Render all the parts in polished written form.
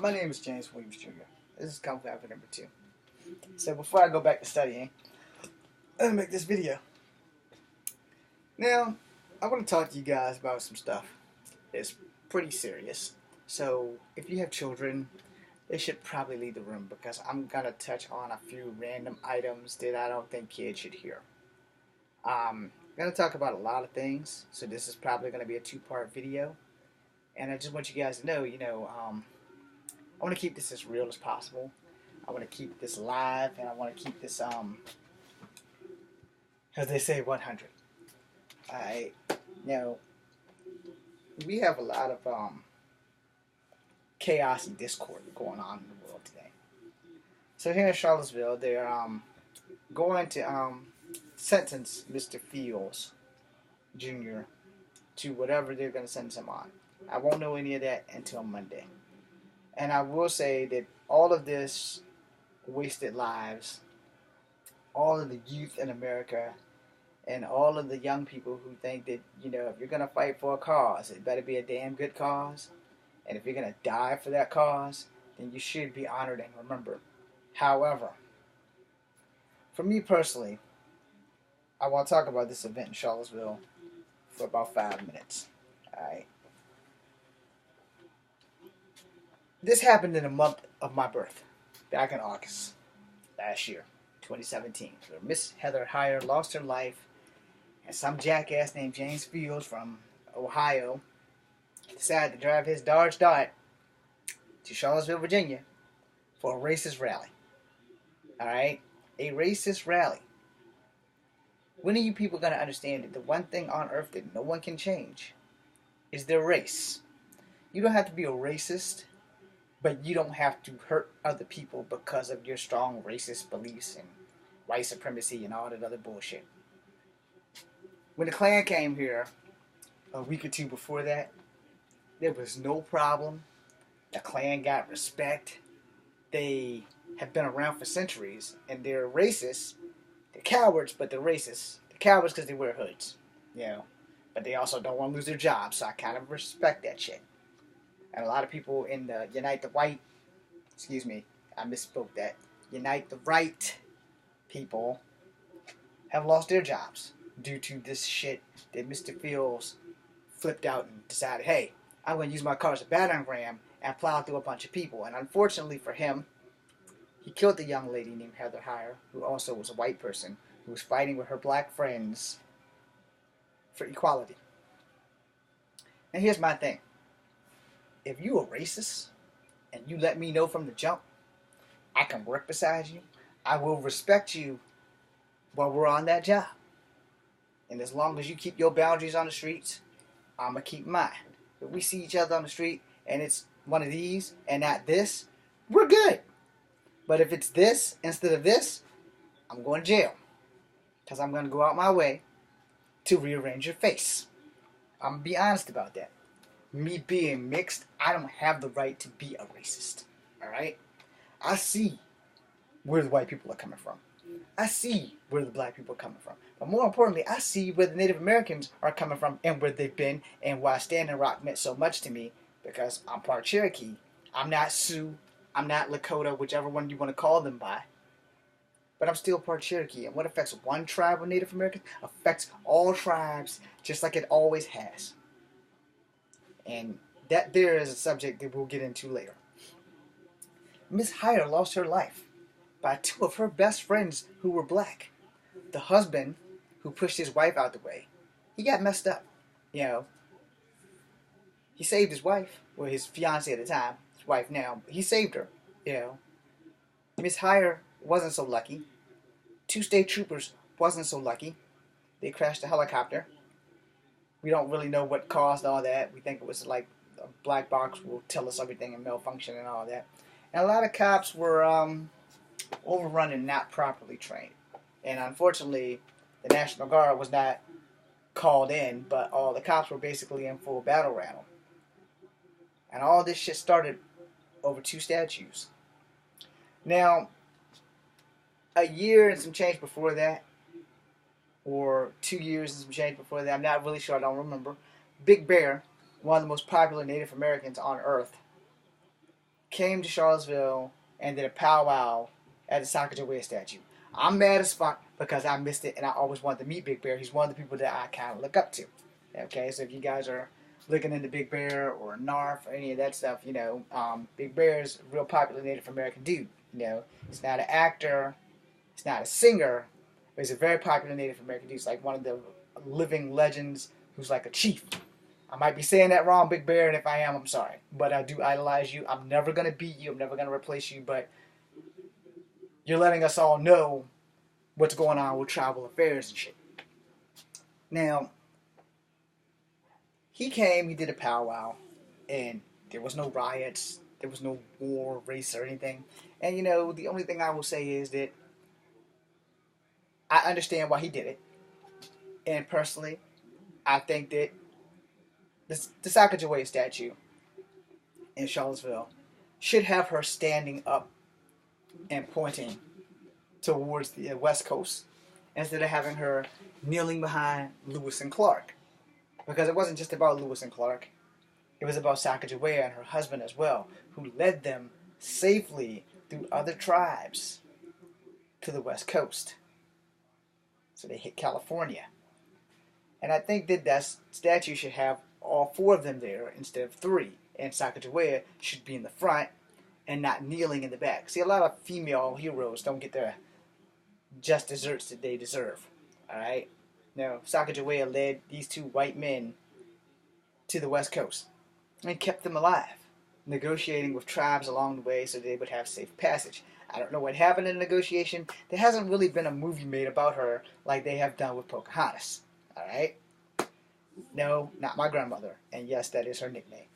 My name is James Williams Jr. This is Conflict Advocate number 2. So before I go back to studying, I'm going to make this video. Now, I want to talk to you guys about some stuff. It's pretty serious. So if you have children, they should probably leave the room because I'm going to touch on a few random items that I don't think kids should hear. I'm going to talk about a lot of things, so this is probably going to be a two-part video. And I just want you guys to know, I want to keep this as real as possible. I want to keep this live, and I want to keep this, as they say, 100. We have a lot of chaos and discord going on in the world today. So here in Charlottesville, they're going to sentence Mr. Fields Jr. to whatever they're going to sentence him on. I won't know any of that until Monday. And I will say that all of this wasted lives, all of the youth in America, and all of the young people who think that, if you're going to fight for a cause, it better be a damn good cause. And if you're going to die for that cause, then you should be honored and remembered. However, for me personally, I want to talk about this event in Charlottesville for about 5 minutes. Alright. This happened in the month of my birth, back in August last year, 2017, where Miss Heather Heyer lost her life, and some jackass named James Fields from Ohio decided to drive his Dodge Dart to Charlottesville, Virginia, for a racist rally. Alright? A racist rally. When are you people going to understand that the one thing on earth that no one can change is their race? You don't have to be a racist, but you don't have to hurt other people because of your strong racist beliefs and white supremacy and all that other bullshit. When the Klan came here a week or two before that, there was no problem. The Klan got respect. They have been around for centuries, and they're racist. They're cowards, but they're racist. They're cowards because they wear hoods, But they also don't want to lose their jobs, so I kind of respect that shit. And a lot of people in the Unite the Right people have lost their jobs due to this shit that Mr. Fields flipped out and decided, hey, I'm going to use my car as a battering ram and plow through a bunch of people. And unfortunately for him, he killed the young lady named Heather Heyer, who also was a white person, who was fighting with her black friends for equality. And here's my thing. If you are racist and you let me know from the jump, I can work beside you. I will respect you while we're on that job. And as long as you keep your boundaries on the streets, I'm going to keep mine. If we see each other on the street and it's one of these and not this, we're good. But if it's this instead of this, I'm going to jail. Because I'm going to go out my way to rearrange your face. I'm going to be honest about that. Me being mixed, I don't have the right to be a racist. Alright? I see where the white people are coming from. I see where the black people are coming from. But more importantly, I see where the Native Americans are coming from and where they've been and why Standing Rock meant so much to me, because I'm part Cherokee. I'm not Sioux. I'm not Lakota, whichever one you want to call them by. But I'm still part Cherokee. And what affects one tribe of Native Americans affects all tribes, just like it always has. And that there is a subject that we'll get into later. Miss Heyer lost her life by two of her best friends who were black. The husband, who pushed his wife out the way, he got messed up. He saved his wife, or his fiancée at the time, his wife now. He saved her. Miss Heyer wasn't so lucky. Two state troopers wasn't so lucky. They crashed a helicopter. We don't really know what caused all that. We think it was like a black box will tell us everything and malfunction and all that. And a lot of cops were overrun and not properly trained. And unfortunately, the National Guard was not called in, but all the cops were basically in full battle rattle. And all this shit started over two statues. Now, a year and some change before that, or 2 years and some change before that, I'm not really sure, I don't remember, Big Bear, one of the most popular Native Americans on Earth, came to Charlottesville and did a powwow at the Sacagawea statue. I'm mad as fuck because I missed it and I always wanted to meet Big Bear. He's one of the people that I kind of look up to. Okay, so if you guys are looking into Big Bear or Narf or any of that stuff, Big Bear is a real popular Native American dude. He's not an actor, he's not a singer, but he's a very popular Native American dude. He's like one of the living legends who's like a chief. I might be saying that wrong, Big Bear, and if I am, I'm sorry. But I do idolize you. I'm never going to beat you. I'm never going to replace you, but you're letting us all know what's going on with tribal affairs and shit. Now, he came, he did a powwow, and there was no riots, there was no war, race, or anything. And, the only thing I will say is that I understand why he did it. And personally, I think that the Sacagawea statue in Charlottesville should have her standing up and pointing towards the West Coast instead of having her kneeling behind Lewis and Clark. Because it wasn't just about Lewis and Clark. It was about Sacagawea and her husband as well, who led them safely through other tribes to the West Coast. So they hit California. And I think that statue should have all four of them there instead of three. And Sacagawea should be in the front and not kneeling in the back. See, a lot of female heroes don't get their just desserts that they deserve. Alright? Now, Sacagawea led these two white men to the West Coast and kept them alive, negotiating with tribes along the way so they would have safe passage. I don't know what happened in the negotiation. There hasn't really been a movie made about her like they have done with Pocahontas. Alright? No, not my grandmother. And yes, that is her nickname.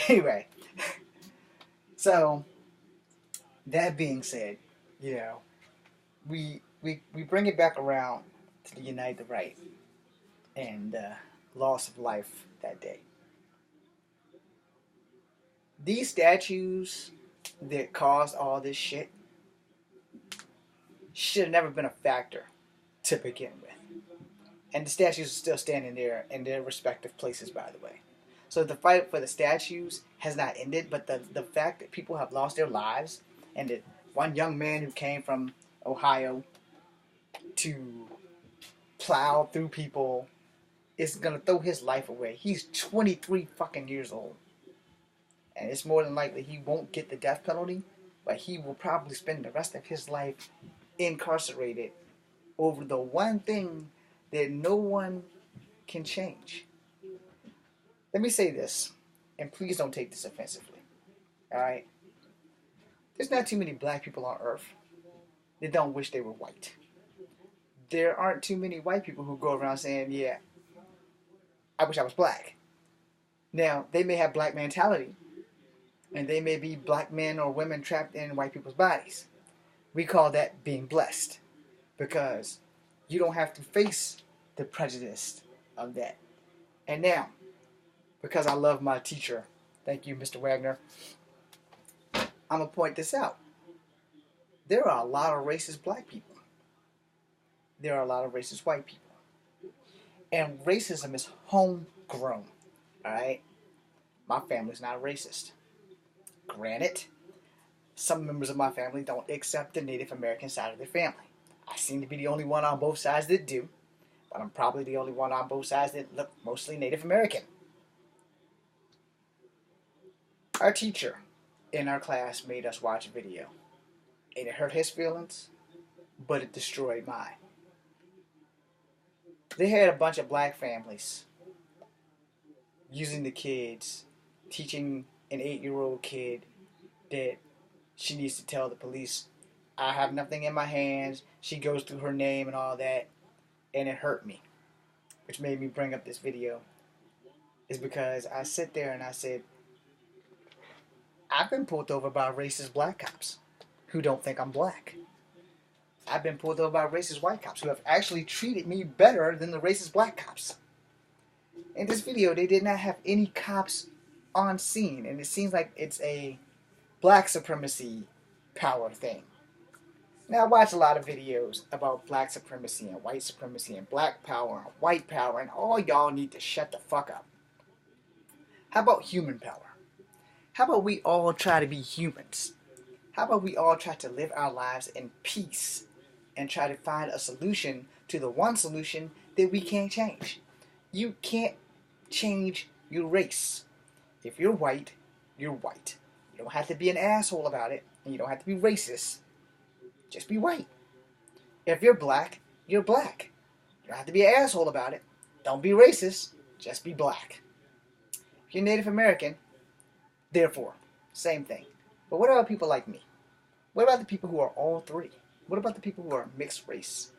Anyway. So, that being said, we bring it back around to the Unite the Right and loss of life that day. These statues that caused all this shit should have never been a factor to begin with. And the statues are still standing there in their respective places, by the way. So the fight for the statues has not ended, but the fact that people have lost their lives, and that one young man who came from Ohio to plow through people is going to throw his life away. He's 23 fucking years old. And it's more than likely he won't get the death penalty, but he will probably spend the rest of his life incarcerated over the one thing that no one can change. Let me say this, and please don't take this offensively. Alright? There's not too many black people on earth that don't wish they were white. There aren't too many white people who go around saying, yeah, I wish I was black. Now, they may have black mentality, and they may be black men or women trapped in white people's bodies. We call that being blessed, because you don't have to face the prejudice of that. And now, because I love my teacher, thank you, Mr. Wagner, I'm going to point this out. There are a lot of racist black people. There are a lot of racist white people. And racism is homegrown. Alright? My family's not racist. Granted, some members of my family don't accept the Native American side of their family. I seem to be the only one on both sides that do, but I'm probably the only one on both sides that look mostly Native American. Our teacher in our class made us watch a video, and it hurt his feelings, but it destroyed mine. They had a bunch of black families using the kids, teaching an 8-year-old kid that she needs to tell the police, I have nothing in my hands, she goes through her name and all that, and it hurt me. Which made me bring up this video, is because I sit there and I said, I've been pulled over by racist black cops who don't think I'm black. I've been pulled over by racist white cops who have actually treated me better than the racist black cops. In this video, they did not have any cops on scene, and it seems like it's a black supremacy power thing. Now, I watch a lot of videos about black supremacy and white supremacy and black power and white power, and all y'all need to shut the fuck up. How about human power? How about we all try to be humans? How about we all try to live our lives in peace and try to find a solution to the one solution that we can't change? You can't change your race. If you're white, you're white. You don't have to be an asshole about it, and you don't have to be racist. Just be white. If you're black, you're black. You don't have to be an asshole about it. Don't be racist. Just be black. If you're Native American, therefore, same thing. But what about people like me? What about the people who are all three? What about the people who are mixed race?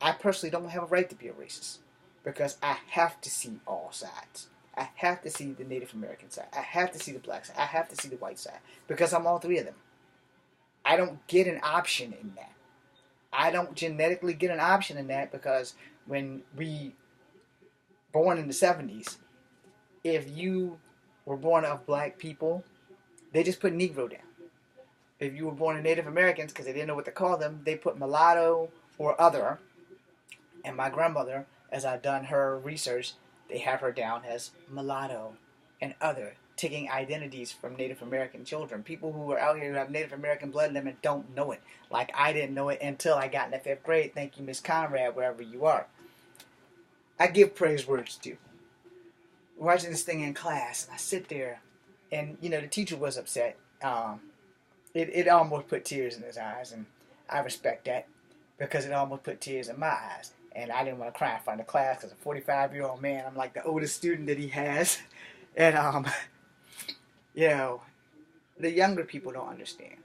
I personally don't have a right to be a racist because I have to see all sides. I have to see the Native American side. I have to see the black side. I have to see the white side because I'm all three of them. I don't get an option in that. I don't genetically get an option in that because when we born in the 70s, if you were born of black people, they just put Negro down. If you were born of Native Americans, because they didn't know what to call them, they put mulatto or other. And my grandmother, as I've done her research, they have her down as mulatto and other, taking identities from Native American children. People who are out here who have Native American blood in them and don't know it. Like I didn't know it until I got in the 5th grade. Thank you, Miss Conrad, wherever you are. I give praise words too. Watching this thing in class, and I sit there, and the teacher was upset. It almost put tears in his eyes, and I respect that because it almost put tears in my eyes. And I didn't want to cry in front of the class because a 45-year-old man, I'm like the oldest student that he has. And, the younger people don't understand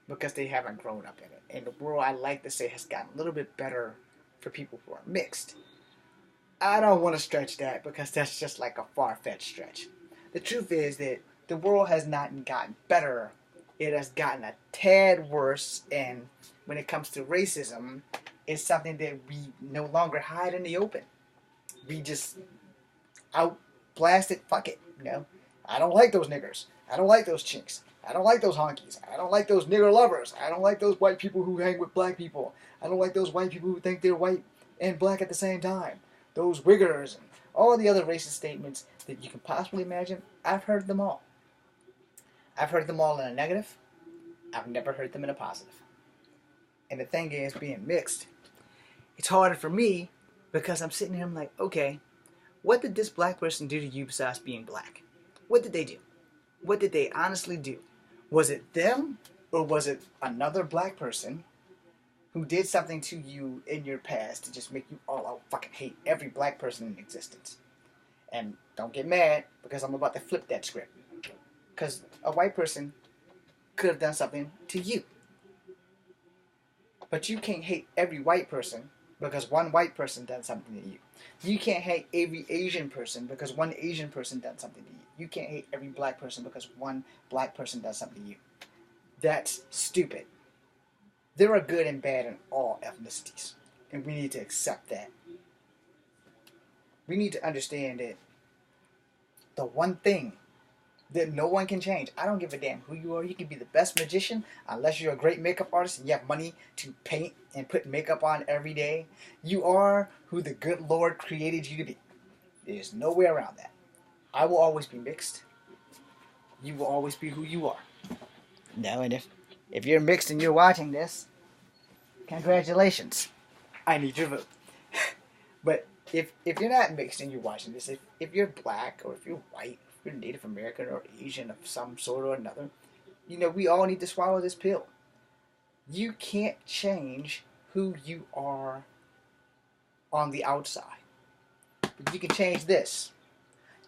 because they haven't grown up in it. And the world, I like to say, has gotten a little bit better for people who are mixed. I don't want to stretch that because that's just like a far-fetched stretch. The truth is that the world has not gotten better. It has gotten a tad worse, and when it comes to racism, it's something that we no longer hide in the open. We just outblast it, fuck it, I don't like those niggers. I don't like those chinks. I don't like those honkies. I don't like those nigger lovers. I don't like those white people who hang with black people. I don't like those white people who think they're white and black at the same time. Those wiggers and all the other racist statements that you can possibly imagine. I've heard them all. I've heard them all in a negative. I've never heard them in a positive. And the thing is, being mixed, it's harder for me because I'm sitting here, I'm like, okay, what did this black person do to you besides being black? What did they do? What did they honestly do? Was it them or was it another black person who did something to you in your past to just make you all out fucking hate every black person in existence? And don't get mad because I'm about to flip that script. Because a white person could have done something to you. But you can't hate every white person because one white person done something to you. You can't hate every Asian person because one Asian person done something to you. You can't hate every black person because one black person does something to you. That's stupid. There are good and bad in all ethnicities. And we need to accept that. We need to understand that the one thing that no one can change. I don't give a damn who you are. You can be the best magician unless you're a great makeup artist and you have money to paint and put makeup on every day. You are who the good Lord created you to be. There's no way around that. I will always be mixed. You will always be who you are. No, and if you're mixed and you're watching this, congratulations. I need your vote. But if you're not mixed and you're watching this, if you're black or if you're white, if you're Native American or Asian of some sort or another, we all need to swallow this pill. You can't change who you are on the outside. But you can change this.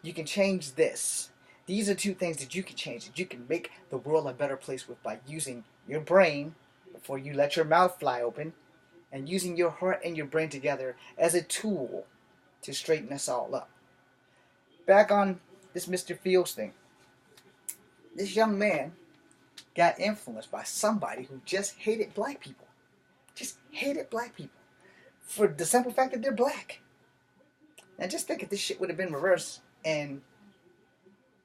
You can change this. These are two things that you can change, that you can make the world a better place with by using your brain before you let your mouth fly open and using your heart and your brain together as a tool to straighten us all up. Back on this Mr. Fields thing. This young man got influenced by somebody who just hated black people. Just hated black people. For the simple fact that they're black. Now just think if this shit would have been reversed and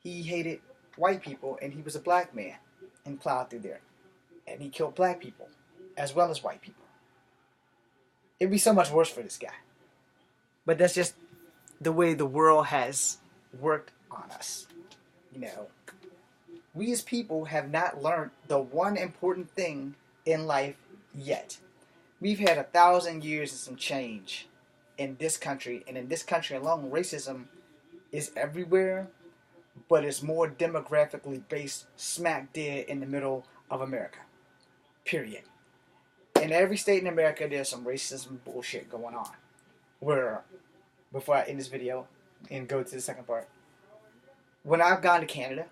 he hated white people and he was a black man and plowed through there. And he killed black people as well as white people. It'd be so much worse for this guy. But that's just the way the world has worked on us. We as people have not learned the one important thing in life yet. We've had 1,000 years and some change in this country, and in this country alone, racism is everywhere, but it's more demographically based smack dead in the middle of America. Period. In every state in America, there's some racism bullshit going on. Where, before I end this video and go to the second part, when I've gone to Canada,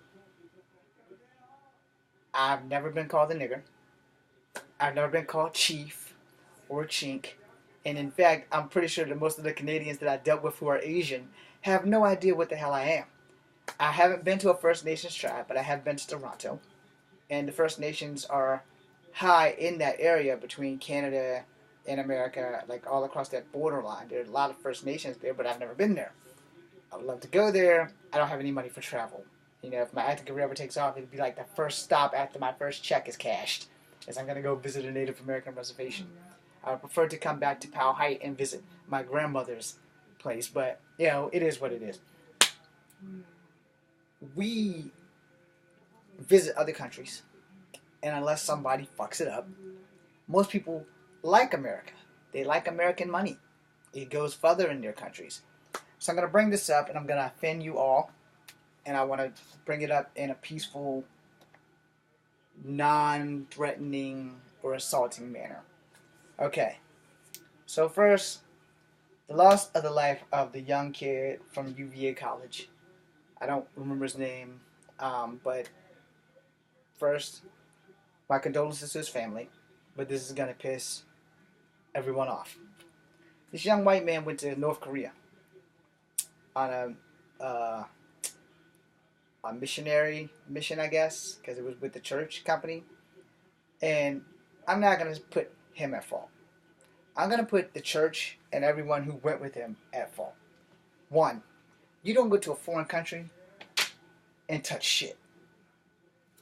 I've never been called a nigger. I've never been called chief or chink. And in fact, I'm pretty sure that most of the Canadians that I dealt with who are Asian have no idea what the hell I am. I haven't been to a First Nations tribe, but I have been to Toronto. And the First Nations are high in that area between Canada and America, like all across that borderline. There are a lot of First Nations there, but I've never been there. I would love to go there. I don't have any money for travel. You know, if my acting career ever takes off, it'd be like the first stop after my first check is cashed, is I'm going to go visit a Native American reservation. I would prefer to come back to Powhite and visit my grandmother's place, but, you know, it is what it is. We visit other countries, and unless somebody fucks it up, most people like America. They like American money. It goes further in their countries. So I'm going to bring this up, and I'm going to offend you all, and I want to bring it up in a peaceful, non-threatening, or assaulting manner. Okay, so first, the loss of the life of the young kid from UVA College. I don't remember his name, but first, my condolences to his family, but this is going to piss everyone off. This young white man went to North Korea on a missionary mission, I guess, because it was with the church company. And I'm not going to put him at fault. I'm going to put the church and everyone who went with him at fault. One, you don't go to a foreign country and touch shit.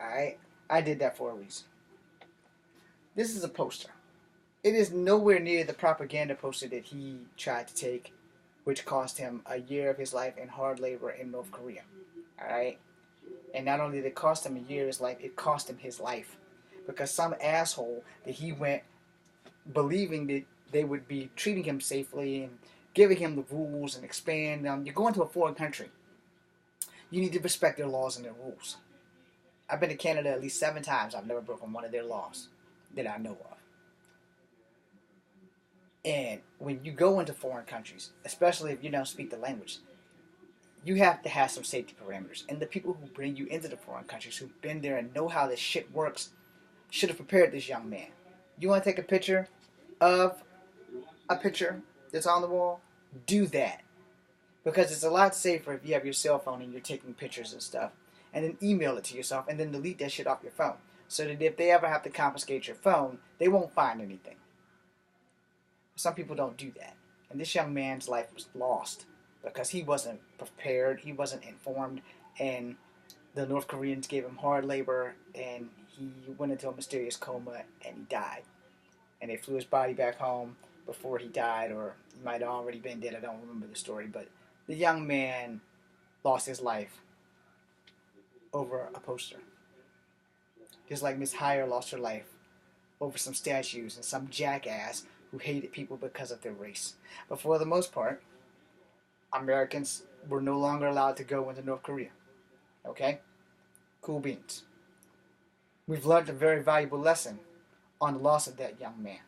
Alright? I did that for a reason. This is a poster. It is nowhere near the propaganda poster that he tried to take, which cost him a year of his life in hard labor in North Korea. Alright? And not only did it cost him a year of his life, it cost him his life. Because some asshole that he went believing that they would be treating him safely and giving him the rules and expand them. You're going to a foreign country. You need to respect their laws and their rules. I've been to Canada at least 7 times. I've never broken one of their laws that I know of. And when you go into foreign countries, especially if you don't speak the language, you have to have some safety parameters. And the people who bring you into the foreign countries, who've been there and know how this shit works, should have prepared this young man. You want to take a picture of a picture that's on the wall? Do that. Because it's a lot safer if you have your cell phone and you're taking pictures and stuff, and then email it to yourself, and then delete that shit off your phone. So that if they ever have to confiscate your phone, they won't find anything. Some people don't do that. And this young man's life was lost because he wasn't prepared, he wasn't informed, and the North Koreans gave him hard labor, and he went into a mysterious coma, and he died. And they flew his body back home before he died, or he might have already been dead. I don't remember the story, but the young man lost his life over a poster. Just like Miss Heyer lost her life over some statues and some jackass who hated people because of their race. But for the most part, Americans were no longer allowed to go into North Korea. Okay? Cool beans. We've learned a very valuable lesson on the loss of that young man.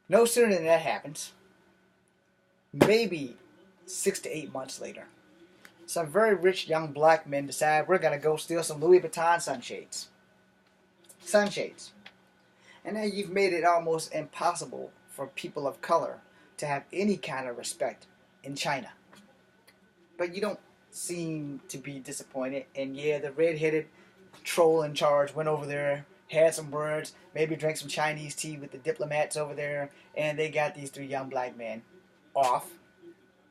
No sooner than that happens, maybe 6 to 8 months later, some very rich young black men decide we're going to go steal some Louis Vuitton sunshades. Sunshades. And now you've made it almost impossible for people of color to have any kind of respect in China. But you don't seem to be disappointed. And yeah, the red-headed troll in charge went over there, had some words, maybe drank some Chinese tea with the diplomats over there, and they got these 3 young black men off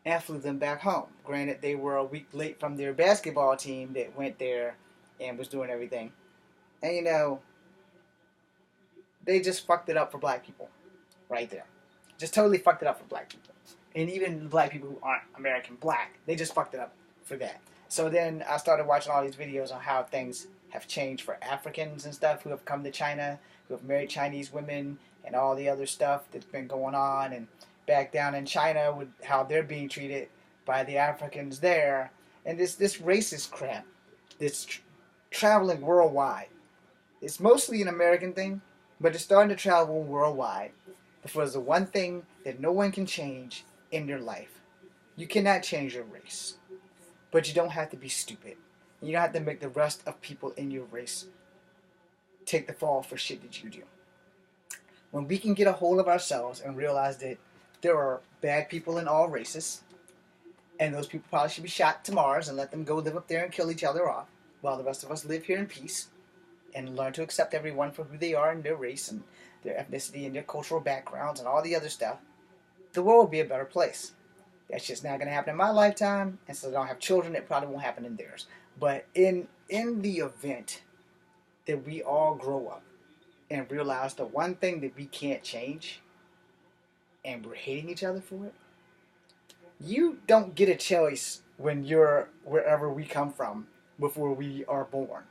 and flew them back home. Granted, they were a week late from their basketball team that went there and was doing everything. And you know, they just fucked it up for black people. Right there. Just totally fucked it up for black people. And even black people who aren't American black, they just fucked it up for that. So then I started watching all these videos on how things have changed for Africans and stuff who have come to China, who have married Chinese women, and all the other stuff that's been going on, and back down in China with how they're being treated by the Africans there, and this racist crap that's traveling worldwide. It's mostly an American thing, but it's starting to travel worldwide. Because the one thing that no one can change in your life, you cannot change your race. But you don't have to be stupid. You don't have to make the rest of people in your race take the fall for shit that you do. When we can get a hold of ourselves and realize that there are bad people in all races, and those people probably should be shot to Mars and let them go live up there and kill each other off, while the rest of us live here in peace and learn to accept everyone for who they are and their race and their ethnicity and their cultural backgrounds and all the other stuff, the world will be a better place. That's just not going to happen in my lifetime, and so I don't have children, it probably won't happen in theirs. But in the event that we all grow up and realize the one thing that we can't change, and we're hating each other for it, you don't get a choice when you're wherever we come from before we are born.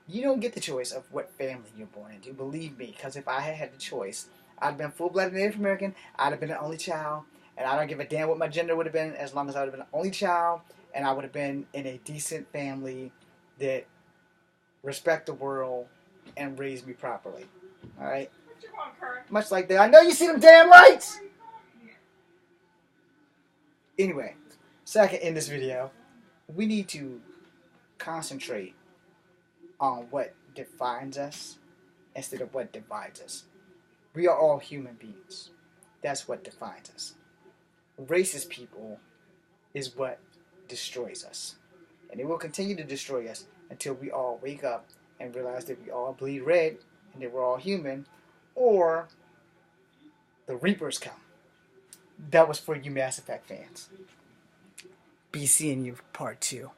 You don't get the choice of what family you're born into, believe me, because if I had the choice, I'd have been full-blooded Native American, I'd have been an only child, and I don't give a damn what my gender would have been as long as I would have been an only child, and I would have been in a decent family that respect the world and raised me properly. Alright? Much like that. I know you see them damn lights! Anyway, so I can end this video, we need to concentrate on what defines us instead of what divides us. We are all human beings. That's what defines us. Racist people is what destroys us. And it will continue to destroy us until we all wake up and realize that we all bleed red and that we're all human, or the Reapers come. That was for you Mass Effect fans. Be seeing you part 2.